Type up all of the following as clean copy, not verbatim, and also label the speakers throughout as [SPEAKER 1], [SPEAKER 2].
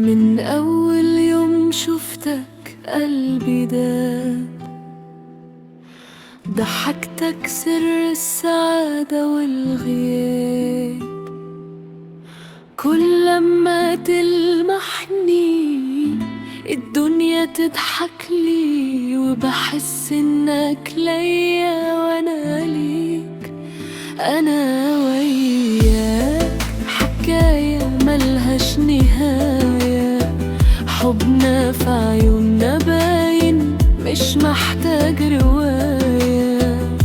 [SPEAKER 1] من أول يوم شفتك قلبي داب، ضحكتك سر السعادة والغياب. كل لما تلمحني الدنيا تضحكلي، وبحس إنك ليا وأنا ليك. أنا وياك حكاية ملهاش نهاية، حبنا في عيوننا باين مش محتاج رواية.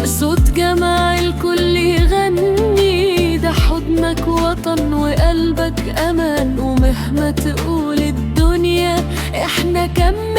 [SPEAKER 1] صوت جمع الكل يغني، ده حضنك وطن وقلبك أمان، ومهما تقول الدنيا احنا كمل